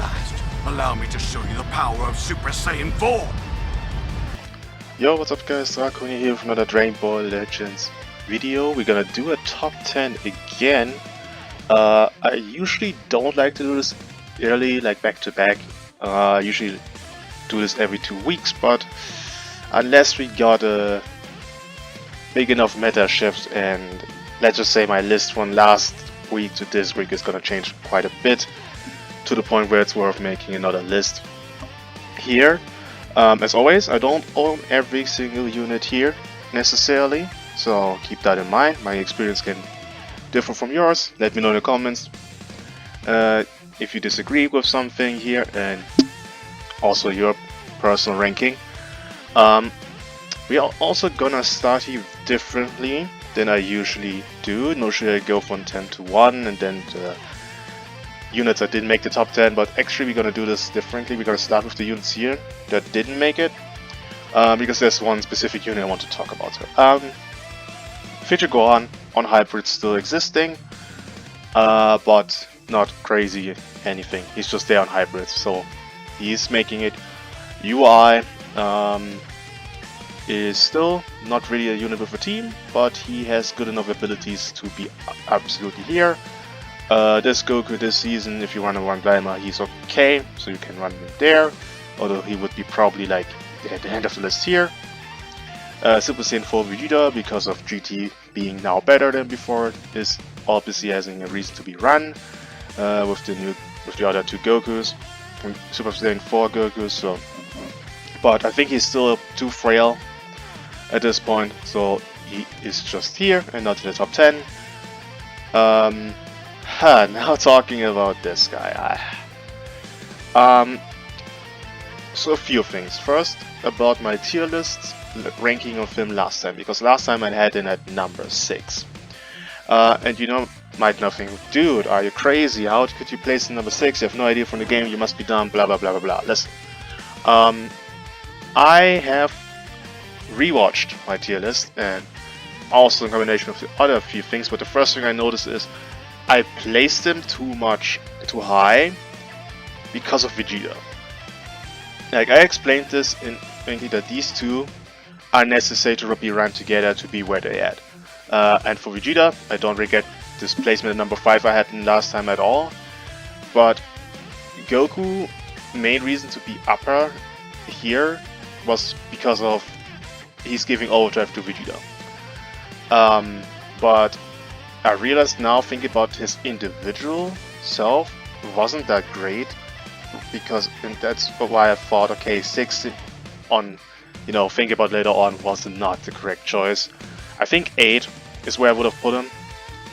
last, allow me to show you the power of Super Saiyan 4! Yo, what's up guys, Dragonball here from another Dragonball Legends video. We're gonna do a top 10 again. I usually don't like to do this early, like back to back. I usually do this every 2 weeks, but unless we got a big enough meta shift, and let's just say my list from last week to this week is gonna change quite a bit, to the point where it's worth making another list here. As always, I don't own every single unit here necessarily, so keep that in mind. My experience can differ from yours. Let me know in the comments if you disagree with something here, and also your personal ranking. We are also gonna start here differently than I usually do. Usually I go from 10 to 1 and then the units that didn't make the top 10, but actually we're gonna do this differently. We're gonna start with the units here that didn't make it, because there's one specific unit I want to talk about. Fidget Gohan on hybrid still existing, but not crazy anything. He's just there on hybrid, so he's making it. UI is still not really a unit with a team, but he has good enough abilities to be absolutely here. This Goku this season, if you want to run Glyma, he's okay, so you can run him there, although he would be probably like at the end of the list here. Super Saiyan 4 Vegeta, because of GT being now better than before, is obviously having a reason to be run with the other two Gokus, Super Saiyan 4 Gokus. So, but I think he's still too frail at this point, so he is just here and not in the top 10. Now talking about this guy. So a few things. First, about my tier list ranking of him last time, because last time I had him at number 6. And you know, might not think, dude, are you crazy? How could you place him number 6? You have no idea from the game, you must be dumb, blah blah blah blah blah. Listen. I have rewatched my tier list, and also in combination of the other few things, but the first thing I noticed is I placed him too high because of Vegeta. Like, I explained this in mainly that these two are necessary to be run together to be where they at. And for Vegeta, I don't regret this placement at number 5 I had in last time at all. But Goku, main reason to be upper here was because of he's giving overdrive to Vegeta. But I realized now, thinking about his individual self, wasn't that great, because and that's why I thought, okay, 6 on, you know, think about later on, was not the correct choice. I think 8 is where I would have put him,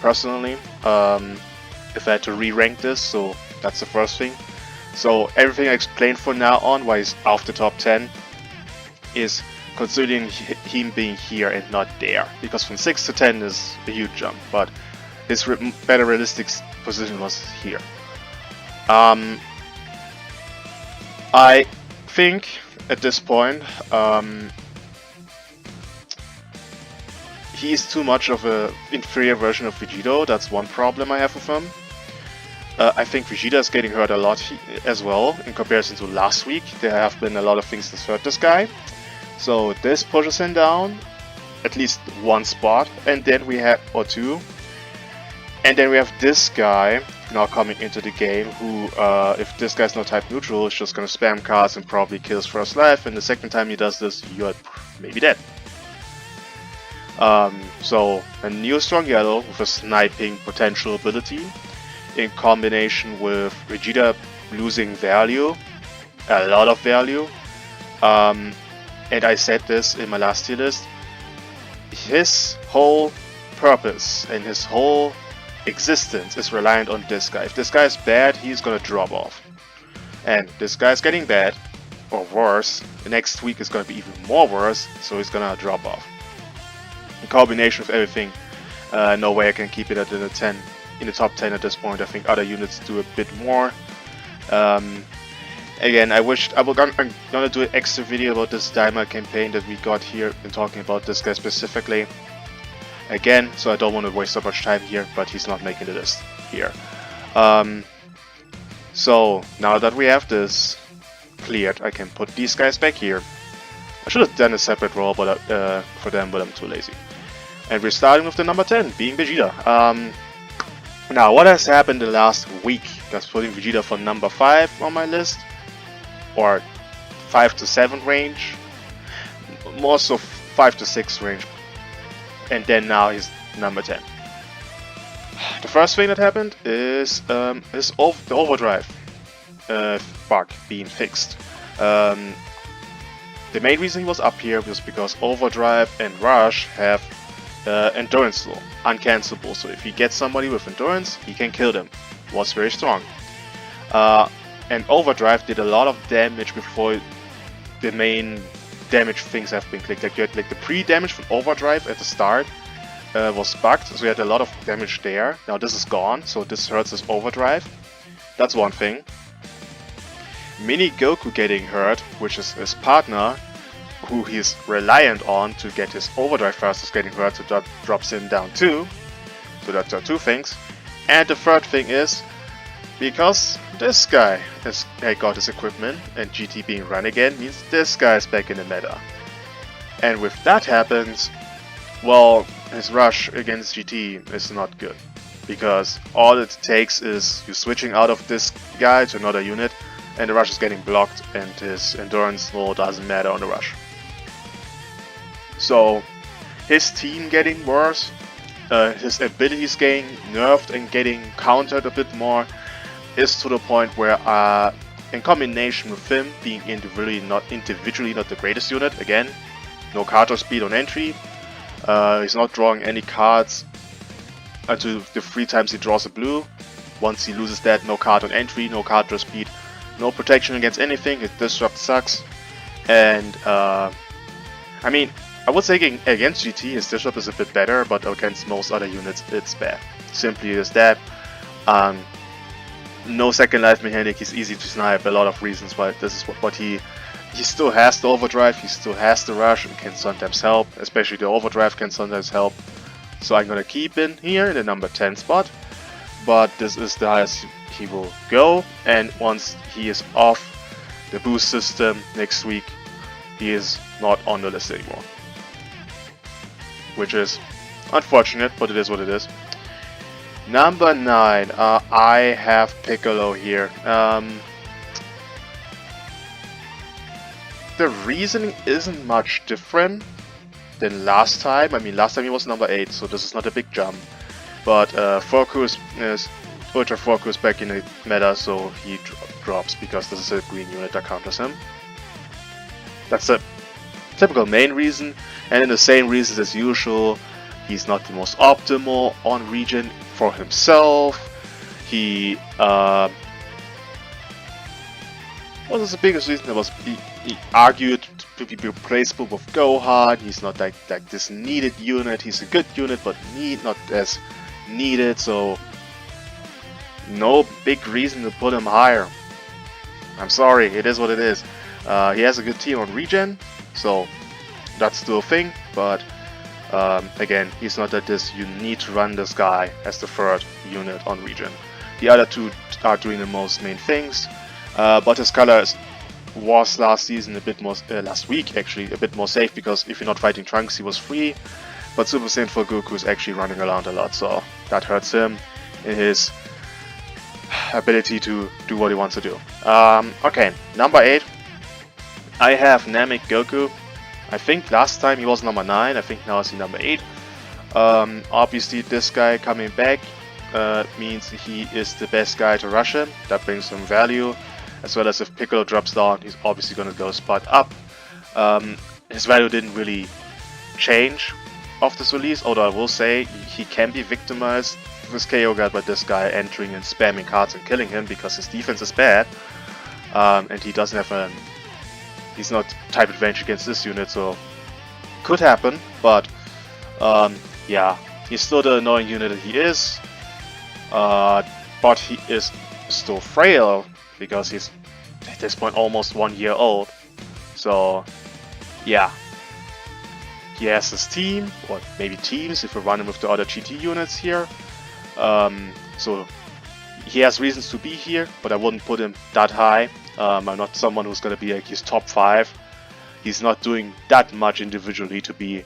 personally, if I had to re-rank this, so that's the first thing. So everything I explained from now on, why he's off the top 10, is considering him being here and not there, because from 6 to 10 is a huge jump, but his better realistic position was here. I think at this point he is too much of an inferior version of Vegeta. That's one problem I have with him. I think Vegeta is getting hurt a lot as well in comparison to last week. There have been a lot of things that hurt this guy. So this pushes him down at least one spot, and then we have, or two, and then we have this guy now coming into the game who, if this guy's not type neutral, is just gonna spam cards and probably kills first life, and the second time he does this, you're maybe dead. So a new strong yellow with a sniping potential ability, in combination with Vegeta losing value, a lot of value. And I said this in my last tier list, his whole purpose and his whole existence is reliant on this guy. If this guy is bad, he's gonna drop off. And this guy's getting bad, or worse, the next week is gonna be even more worse, so he's gonna drop off. In combination with everything, no way I can keep it at the 10, in the top 10 at this point. I think other units do a bit more. Again, I'm gonna do an extra video about this Daima campaign that we got here and talking about this guy specifically. Again, so I don't want to waste so much time here, but he's not making the list here. So now that we have this cleared, I can put these guys back here. I should have done a separate roll for them, but I'm too lazy. And we're starting with the number 10, being Vegeta. Now, what has happened the last week? That's putting Vegeta for number 5 on my list, or 5 to 7 range, more so 5 to 6 range, and then now he's number 10. The first thing that happened is the overdrive bug being fixed. The main reason he was up here was because overdrive and rush have endurance law, uncancelable. So if he gets somebody with endurance, he can kill them. Was very strong. And overdrive did a lot of damage before the main damage things have been clicked. Like you had like the pre-damage from overdrive at the start was bugged, so we had a lot of damage there. Now this is gone, so this hurts his overdrive. That's one thing. Mini Goku getting hurt, which is his partner, who he's reliant on to get his overdrive first, is getting hurt, so that drops him down too. So that's two things. And the third thing is, because this guy has got his equipment, and GT being run again means this guy is back in the meta. And with that happens, well, his rush against GT is not good. Because all it takes is you switching out of this guy to another unit, and the rush is getting blocked, and his endurance law doesn't matter on the rush. So his team getting worse, his abilities getting nerfed and getting countered a bit more, is to the point where in combination with him being individually not the greatest unit, again, no card draw speed on entry, he's not drawing any cards until the 3 times he draws a blue. Once he loses that, no card on entry, no card draw speed, no protection against anything, his disrupt sucks. And I mean, I would say against GT his disrupt is a bit better, but against most other units it's bad. Simply is that. No second life mechanic, he's easy to snipe, a lot of reasons why this is what he still has the overdrive, he still has the rush, and can sometimes help, especially the overdrive can sometimes help. So I'm gonna keep him here in the number 10 spot, but this is the highest he will go, and once he is off the boost system next week, he is not on the list anymore. Which is unfortunate, but it is what it is. Number 9, I have Piccolo here. The reasoning isn't much different than last time. I mean, last time he was number 8, so this is not a big jump. But Focus is Ultra Focus back in the meta, so he drops because this is a green unit that counters him. That's a typical main reason, and in the same reasons as usual, he's not the most optimal on region for himself. He what was the biggest reason? It was he argued to be replaceable with Gohan. He's not like this needed unit. He's a good unit, but not as needed. So no big reason to put him higher. I'm sorry, it is what it is. He has a good team on regen, so that's still a thing. But again, he's not that you need to run this guy as the third unit on regen. The other two are doing the most main things, but his color was last season a bit more, last week actually, a bit more safe, because if you're not fighting Trunks he was free, but Super Saiyan 4 Goku is actually running around a lot, so that hurts him in his ability to do what he wants to do. Okay, number 8, I have Namek Goku. I think last time he was number 9, I think now is he number 8. Obviously this guy coming back means he is the best guy to rush him. That brings some value, as well as if Piccolo drops down, he's obviously going to go spot up. His value didn't really change off this release, although I will say he can be victimized with KO guard by this guy entering and spamming cards and killing him, because his defense is bad, and he doesn't have he's not type advantage against this unit, so could happen, but yeah, he's still the annoying unit that he is, but he is still frail, because he's at this point almost 1 year old. So yeah, he has his team, or maybe teams if we run him with the other GT units here. So he has reasons to be here, but I wouldn't put him that high. I'm not someone who's gonna be like his top 5. He's not doing that much individually to be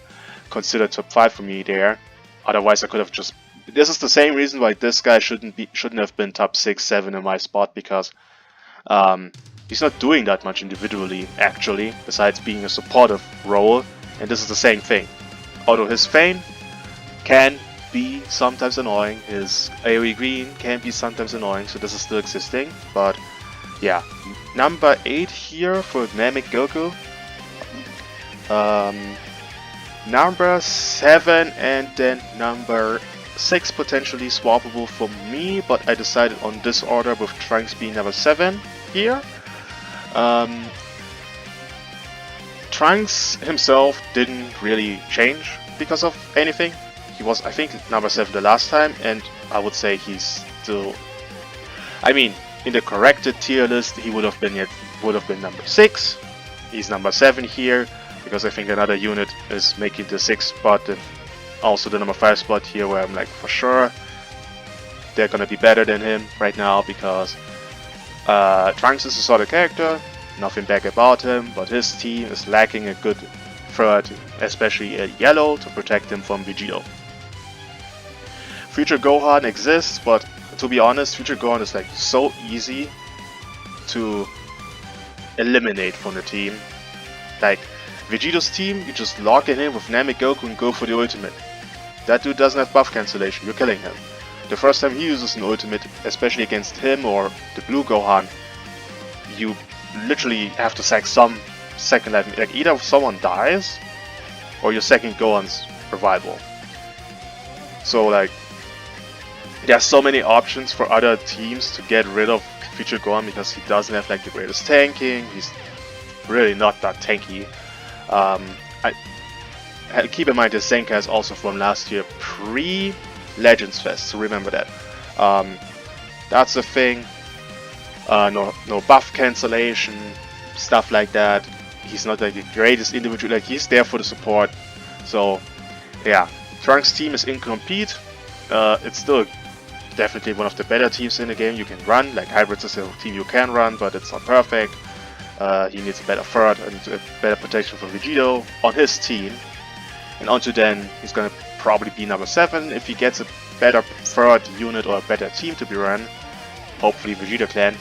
considered top 5 for me there. Otherwise, I could have just. This is the same reason why this guy shouldn't have been top 6, 7 in my spot, because he's not doing that much individually actually, besides being a supportive role. And this is the same thing. Although his Fane can be sometimes annoying, his AoE green can be sometimes annoying, so this is still existing. But yeah, number 8 here for Namek Goku. Number 7 and then number 6 potentially swappable for me, but I decided on this order with Trunks being number 7 here. Trunks himself didn't really change because of anything. He was, I think, number 7 the last time, and I would say he's still. I mean, in the corrected tier list, he would have been number 6. He's number 7 here because I think another unit is making the 6th spot, and also the number 5 spot here, where I'm like, for sure they're gonna be better than him right now, because Trunks is a solid character, nothing bad about him, but his team is lacking a good third, especially a yellow, to protect him from Vegito. Future Gohan exists, but to be honest, Future Gohan is like so easy to eliminate from the team. Like Vegito's team, you just lock in with Namek Goku and go for the ultimate. That dude doesn't have buff cancellation, you're killing him. The first time he uses an ultimate, especially against him or the blue Gohan, you literally have to sack some second life. Like either someone dies or your second Gohan's revival. So like, there's so many options for other teams to get rid of Future Gohan, because he doesn't have like the greatest tanking. He's really not that tanky. Keep in mind the Senka is also from last year, pre-Legends Fest, so remember that. That's the thing. No buff cancellation, stuff like that. He's not like the greatest individual, like he's there for the support. So yeah, Trunks' team is incomplete. It's still definitely one of the better teams in the game you can run. Like Hybrids is a team you can run, but it's not perfect. He needs a better third and a better protection from Vegito on his team. And onto then, he's gonna probably be number 7 if he gets a better third unit or a better team to be run. Hopefully Vegeta Clan.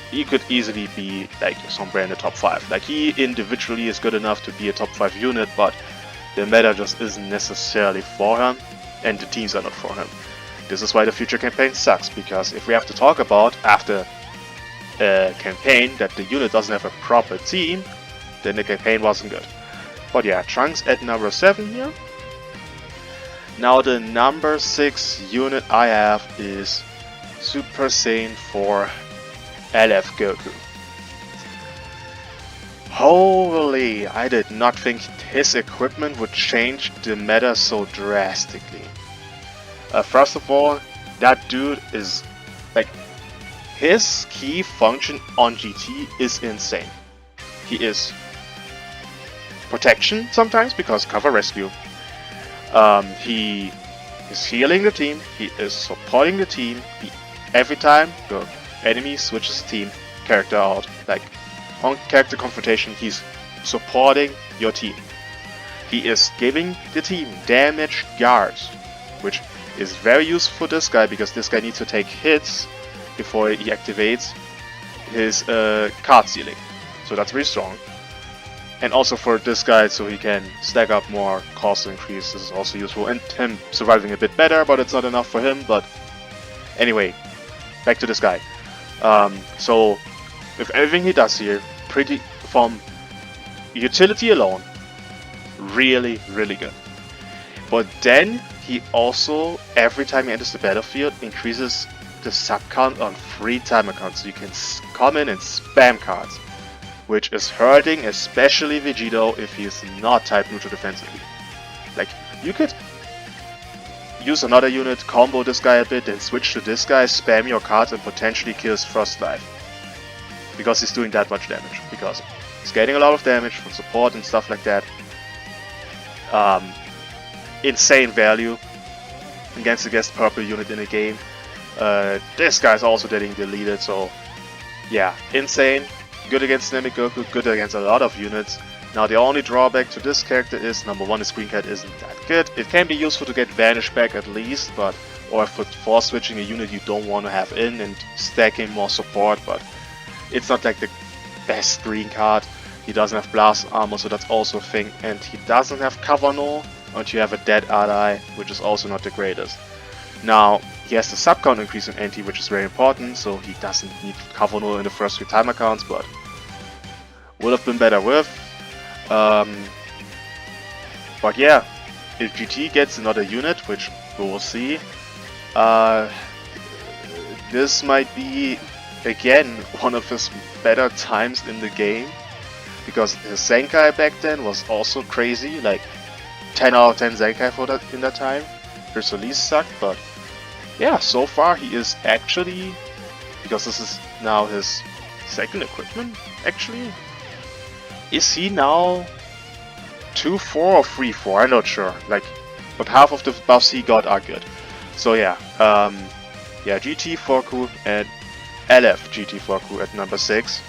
He could easily be like somewhere in the top 5. Like he individually is good enough to be a top 5 unit, but the meta just isn't necessarily for him, and the teams are not for him. This is why the future campaign sucks, because if we have to talk about after a campaign that the unit doesn't have a proper team, then the campaign wasn't good. But yeah, Trunks at number 7 here. Now the number 6 unit I have is Super Saiyan 4 LF Goku. Holy, I did not think his equipment would change the meta so drastically. First of all, that dude is like, his key function on GT is insane. He is protection sometimes, because cover rescue. He is healing the team, he is supporting the team. Every time the enemy switches team character out, like on character confrontation, he's supporting your team. He is giving the team damage guards, which is very useful for this guy, because this guy needs to take hits before he activates his card ceiling. So that's very strong. And also for this guy, so he can stack up more cost increase, this is also useful. And him surviving a bit better, but it's not enough for him. But anyway, back to this guy. So with everything he does here, pretty from utility alone, really good. But then he also, every time he enters the battlefield, increases the sub count on free time accounts, so you can come in and spam cards, which is hurting especially Vegito if he is not type neutral defensively. Like, you could use another unit, combo this guy a bit, then switch to this guy, spam your cards, and potentially kill his first life, because he's doing that much damage, because he's getting a lot of damage from support and stuff like that. Insane value against purple unit in the game. This guy's also getting deleted, so yeah, insane. Good against Dynamic Goku, good against a lot of units. Now the only drawback to this character is, number one, his Green Cat isn't that good. It can be useful to get Vanish back at least, but or for force switching a unit you don't want to have in and stacking more support, but it's not like the best green card. He doesn't have Blast Armor, so that's also a thing, and he doesn't have Cover Null, and you have a dead ally, which is also not the greatest. Now, he has the sub count increase in anti, which is very important, so he doesn't need Cover Null in the first 3 timer counts, but would have been better with. But yeah, if GT gets another unit, which we will see, this might be again one of his better times in the game, because his Zenkai back then was also crazy, like 10 out of 10 Zenkai for that in that time. His release sucked, but yeah, so far he is actually, because this is now his second equipment actually. Is he now 2-4 or 3-4? I'm not sure. Like, but half of the buffs he got are good. So yeah, yeah, GT Forku and LF GT Forku at number 6.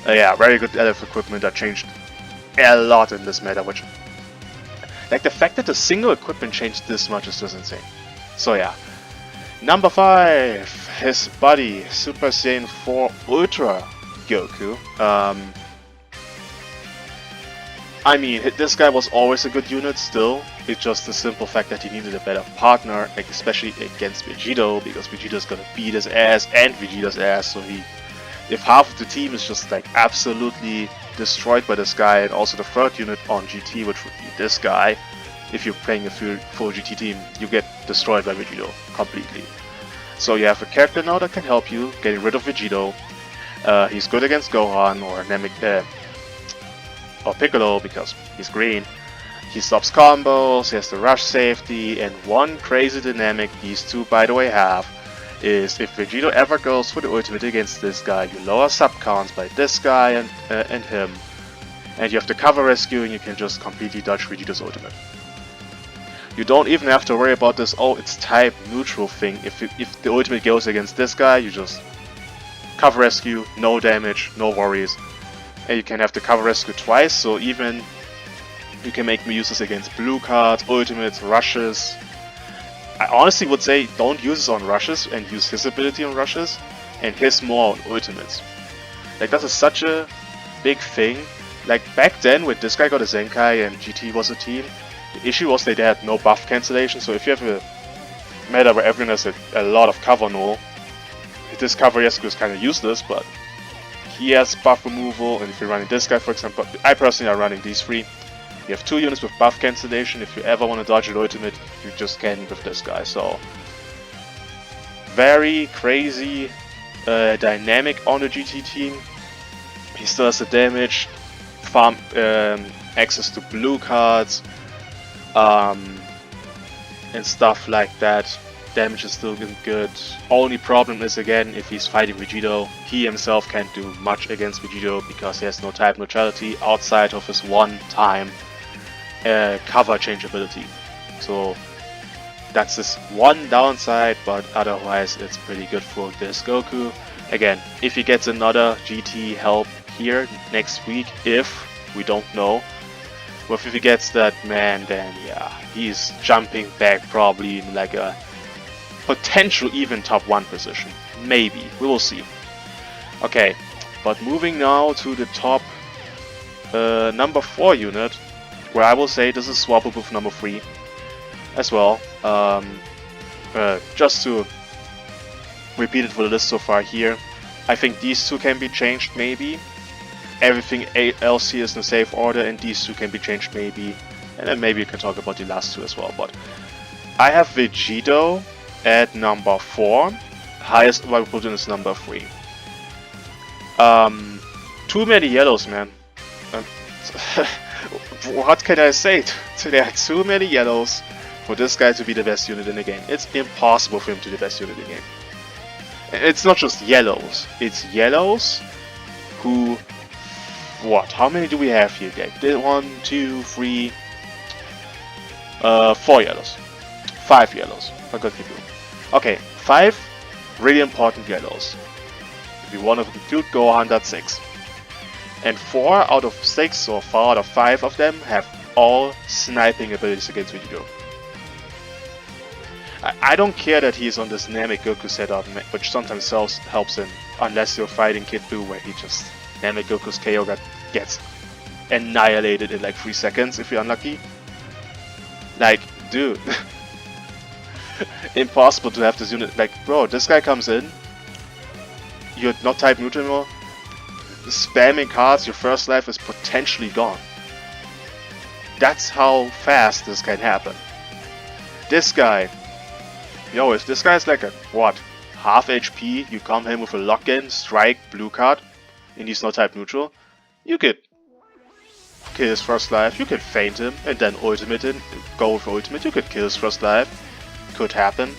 Yeah, very good LF equipment that changed a lot in this meta, which, like, the fact that the single equipment changed this much is just insane. So yeah, number 5, his buddy Super Saiyan 4 Ultra Goku. I mean, this guy was always a good unit still. It's just the simple fact that he needed a better partner, like especially against Vegito, because Vegito's gonna beat his ass and Vegeta's ass, so if half of the team is just like absolutely destroyed by this guy, and also the third unit on GT, which would be this guy, if you're playing a full GT team, you get destroyed by Vegito completely. So you have a character now that can help you getting rid of Vegito. He's good against Gohan or Namek, or Piccolo, because he's green. He stops combos, he has the rush safety, and one crazy dynamic these two by the way have is if Vegito ever goes for the ultimate against this guy, you lower sub counts by this guy and him, and you have the cover rescue and you can just completely dodge Vegito's ultimate. You don't even have to worry about this, oh, it's type neutral thing. If the ultimate goes against this guy, you just cover rescue, no damage, no worries. And you can have the cover rescue twice, so even you can make me use this against blue cards, ultimates, rushes. I honestly would say don't use this on rushes and use his ability on rushes and his more on ultimates. Like, that is such a big thing. Like, back then when this guy got a Zenkai and GT was a team, the issue was they had no buff cancellation, so if you have a meta where everyone has a lot of cover null, this cover rescue is kind of useless, but he has buff removal, and if you're running this guy, for example, I personally are running these 3. You have 2 units with buff cancellation. If you ever want to dodge an ultimate, you just can with this guy. So, very crazy dynamic on the GT team. He still has the damage, farm access to blue cards, and stuff like that. Damage is still good. Only problem is, again, if he's fighting Vegito, he himself can't do much against Vegito because he has no type neutrality outside of his one-time cover change ability. So that's his one downside, but otherwise it's pretty good for this Goku. Again, if he gets another GT help here next week, if we don't know, but if he gets that, man, then yeah, he's jumping back probably in like a potential even top 1 position. Maybe. We will see. Okay, but moving now to the top number 4 unit, where I will say this is swappable with number 3 as well. Just to repeat it for the list so far here, I think these 2 can be changed maybe. Everything else here is in a safe order, and these 2 can be changed maybe. And then maybe you can talk about the last 2 as well. But I have Vegito at number 4, highest I put in is number 3. Too many yellows, man. What can I say? There are too many yellows for this guy to be the best unit in the game. It's impossible for him to be the best unit in the game. It's not just yellows, it's yellows who... What? How many do we have here, guys? 1, 2, 3... 4 yellows. 5 yellows. I got people. Okay, 5 really important yellows. If you want to include Gohan, that's 6. And 4 out of 6 or 4 out of 5 of them have all sniping abilities against Vegito. I don't care that he's on this Namek Goku setup, which sometimes helps him, unless you're fighting Kid Buu, where he just Namek Goku's KO gets annihilated in like 3 seconds if you're unlucky. Like, dude, impossible to have this unit. Like, bro, this guy comes in, you're not type neutral anymore, spamming cards, your first life is potentially gone. That's how fast this can happen. This guy, yo, if this guy's like a, what, half HP, you come in with a lock-in, strike, blue card, and he's not type neutral, you could kill his first life, you could feint him, and then ultimate him, go with ultimate, you could kill his first life, could happen.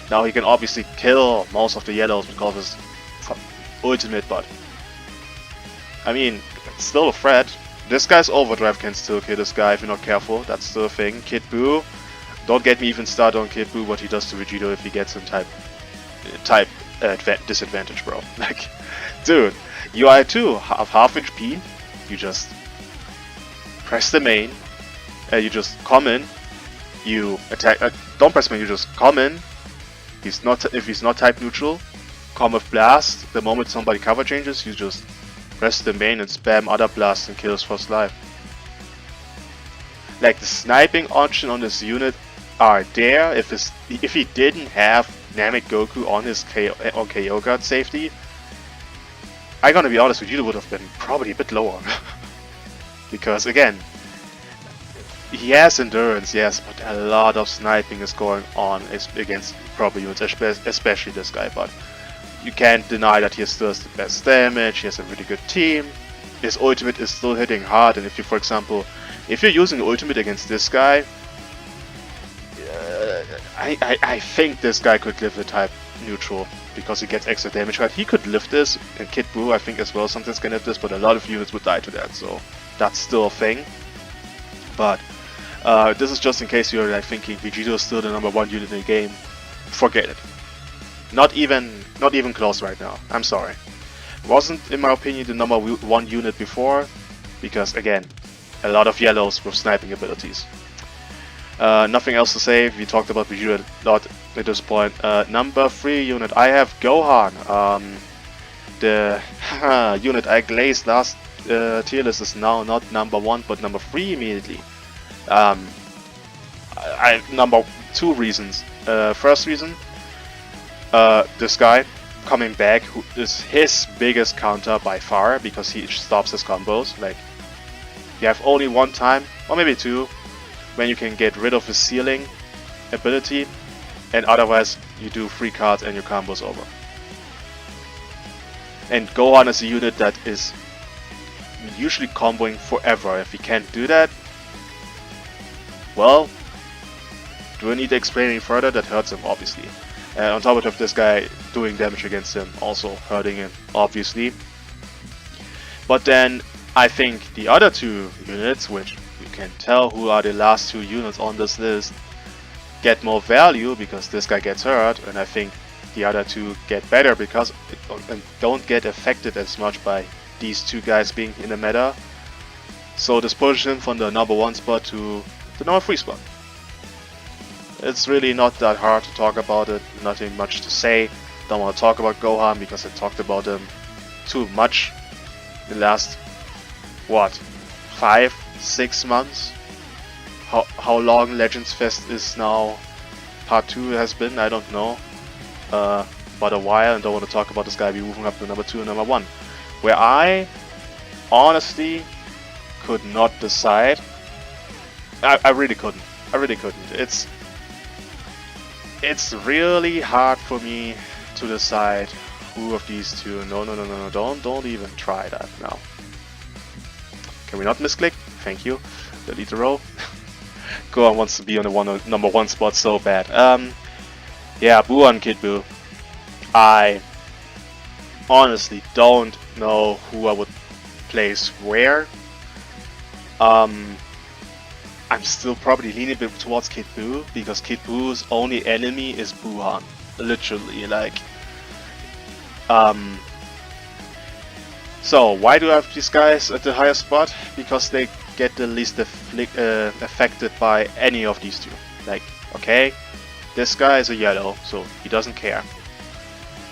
Now he can obviously kill most of the yellows because of his ultimate, but I mean, it's still a threat. This guy's overdrive can still kill this guy if you're not careful, that's still a thing. Kid Buu, don't get me even started on Kid Buu, what he does to Vegito if he gets in type disadvantage, bro. Like, dude, you are too have half HP, you just press the main, you just come in, you attack, don't press main, you just come in, if he's not type neutral, come with blast, the moment somebody cover changes, you just press the main and spam other blasts and kill his first life. Like, the sniping option on this unit are there. If he didn't have Namek Goku on his KO guard safety, I'm gonna be honest with you, it would have been probably a bit lower. Because again, he has endurance, yes, but a lot of sniping is going on against proper units, especially this guy. But you can't deny that he still has the best damage, he has a really good team, his ultimate is still hitting hard, and if you, for example, if you're using the ultimate against this guy, I think this guy could live the type neutral, because he gets extra damage, right? He could live this, and Kid Buu I think as well sometimes can live this, but a lot of units would die to that, so that's still a thing. But this is just in case you're like thinking Vegito is still the #1 unit in the game. Forget it. Not even close right now. I'm sorry. Wasn't, in my opinion, the #1 unit before, because again, a lot of yellows with sniping abilities. Nothing else to say. We talked about Vegito a lot at this point. #3 unit. I have Gohan. The unit I glazed last tier list is now not #1 but #3 immediately. Two reasons. First reason, this guy coming back, who is his biggest counter by far, because he stops his combos. Like, you have only one time, or maybe two, when you can get rid of his ceiling ability, and otherwise you do 3 cards and your combo's over. And Gohan is a unit that is usually comboing forever. If he can't do that, well, do I need to explain any further? That hurts him, obviously. And on top of this guy doing damage against him, also hurting him, obviously. But then I think the other 2 units, which you can tell who are the last 2 units on this list, get more value because this guy gets hurt, and I think the other 2 get better because and don't get affected as much by these 2 guys being in the meta. So this pushes him from the #1 spot to the #3 spot. It's really not that hard to talk about it, nothing much to say. Don't want to talk about Gohan because I talked about him too much the last, what, 5-6 months? How long Legends Fest is now, part 2 has been, I don't know. But a while, and don't want to talk about this guy be moving up to #2 and #1. Where I honestly could not decide. I really couldn't. It's really hard for me to decide who of these 2. No, don't even try that now. Can we not misclick? Thank you. Delete the row. Gohan wants to be on the #1 spot so bad. Yeah, Buu and Kid Buu. I honestly don't know who I would place where. I'm still probably leaning a bit towards Kid Buu, because Kid Buu's only enemy is Buuhan. Literally, like, Um, so why do I have these guys at the higher spot? Because they get the least affected by any of these two. Like, okay, this guy is a yellow, so he doesn't care.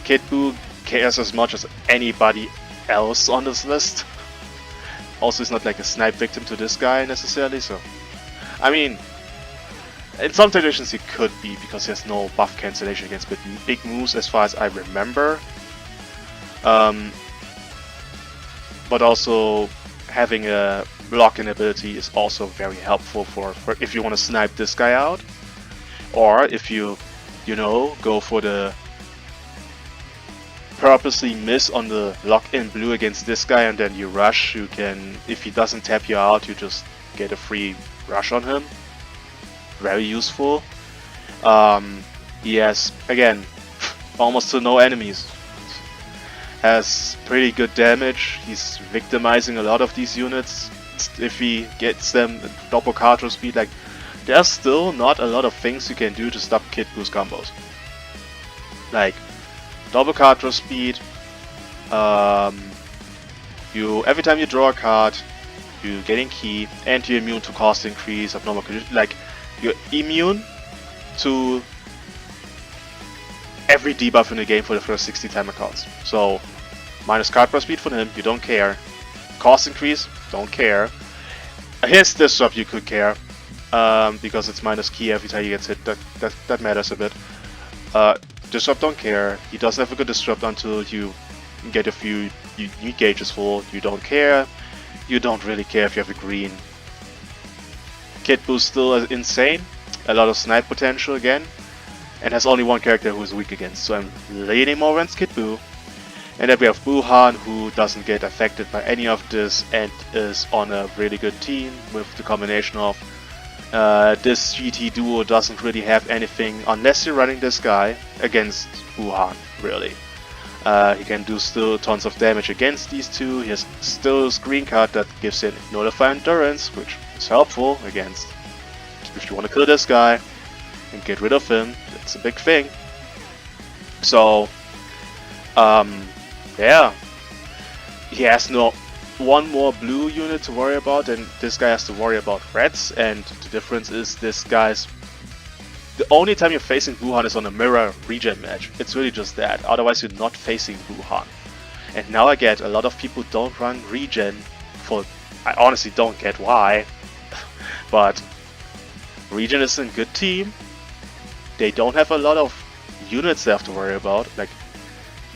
Kid Buu cares as much as anybody else on this list. Also, he's not like a snipe victim to this guy necessarily, so... I mean, in some situations he could be, because he has no buff cancellation against big moves as far as I remember. But also, having a blocking ability is also very helpful for if you want to snipe this guy out. Or if you know, go for the purposely miss on the lock-in blue against this guy and then you rush, you can, if he doesn't tap you out, you just get a free rush on him. Very useful. He has, again, almost to no enemies. Has pretty good damage. He's victimizing a lot of these units. If he gets them double cartridge speed, like, there's still not a lot of things you can do to stop Kid Buu's combos. Like, double card draw speed. You every time you draw a card, you getting key, and you're immune to cost increase, abnormal condition. Like, you're immune to every debuff in the game for the first 60 timer cards. So minus card draw speed for him, you don't care. Cost increase, don't care. His disrupt you could care, because it's minus key every time he gets hit. That matters a bit. Disrupt don't care. He doesn't have a good disrupt until you get a few unique gauges full. You don't care. You don't really care if you have a green. Kid Buu still insane. A lot of snipe potential again. And has only one character who is weak against. So I'm leaning more against Kid Buu. And then we have Wuhan, who doesn't get affected by any of this and is on a really good team with the combination of this GT duo doesn't really have anything unless you're running this guy against Wuhan, really. He can do still tons of damage against these two. He has still a screen card that gives him Nullify Endurance, which is helpful against if you want to kill this guy and get rid of him. That's a big thing. So, yeah, he has one more blue unit to worry about, and this guy has to worry about reds. And the difference is this guy's... The only time you're facing Wuhan is on a mirror regen match. It's really just that. Otherwise you're not facing Wuhan. And now I get a lot of people don't run regen for... I honestly don't get why. But regen is a good team. They don't have a lot of units they have to worry about. Like,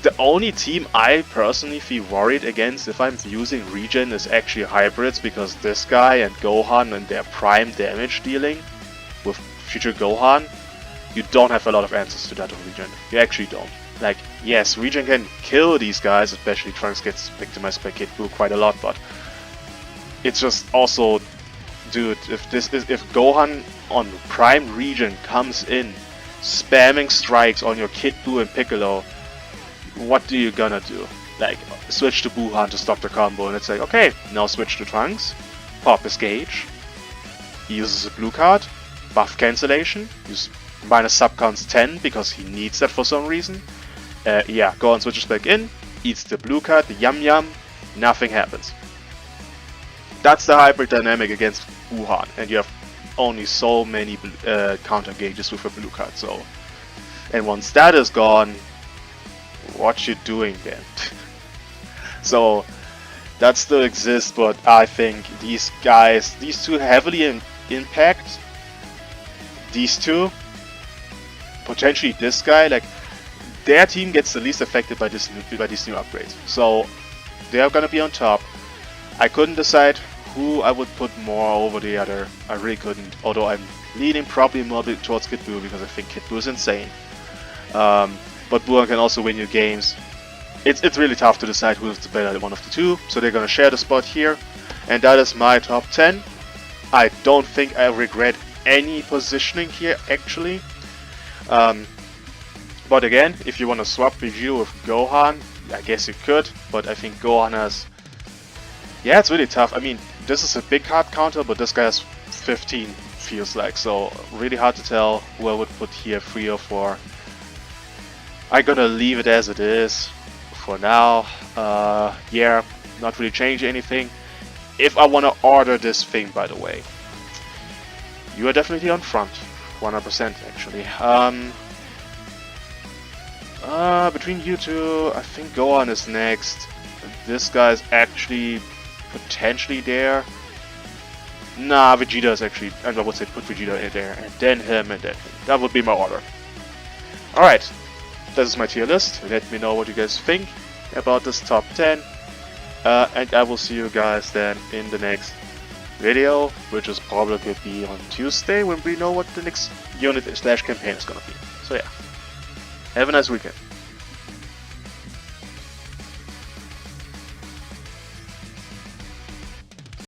the only team I personally feel worried against if I'm using regen is actually hybrids, because this guy and Gohan and their prime damage dealing with future Gohan, you don't have a lot of answers to that of regen. You actually don't. Like, yes, regen can kill these guys, especially Trunks gets victimized by Kid Buu quite a lot, but it's just also, dude, if Gohan on prime regen comes in spamming strikes on your Kid Buu and Piccolo, what do you gonna do? Like, switch to Wuhan to stop the combo, and it's like, okay, now switch to Trunks, pop his gauge, he uses a blue card, buff cancellation, use minus sub counts 10 because he needs that for some reason. Yeah, Gohan switches back in, eats the blue card, the yum yum, nothing happens. That's the hybrid dynamic against Wuhan, and you have only so many counter gauges with a blue card, so... And once that is gone, what you doing then? So that still exists, but I think these guys, these two heavily impact these two, potentially this guy. Like, their team gets the least affected by these new upgrades, so they are gonna be on top. I couldn't decide who I would put more over the other. I really couldn't, although I'm leaning probably more towards Kid Buu because I think Kid Buu is insane. But Buuhan can also win you games. It's really tough to decide who is the better one of the two, so they're gonna share the spot here, and that is my top 10. I don't think I regret any positioning here, actually. But again, if you want to swap Vegeta with Gohan, I guess you could, but I think Gohan has... Yeah, it's really tough. I mean, this is a big card counter, but this guy has 15, feels like, so really hard to tell who I would put here, 3 or 4. I'm gonna leave it as it is. for now, yeah, not really changing anything. If I want to order this thing, by the way, you are definitely on front, 100% actually. Between you two, I think Gohan is next. This guy is actually potentially there. Nah, Vegeta is actually, I would say put Vegeta in there, and then him, and then him. That would be my order. Alright, this is my tier list. Let me know what you guys think about this top 10. And I will see you guys then in the next video, which is probably going to be on Tuesday when we know what the next unit / campaign is going to be. So yeah, have a nice weekend.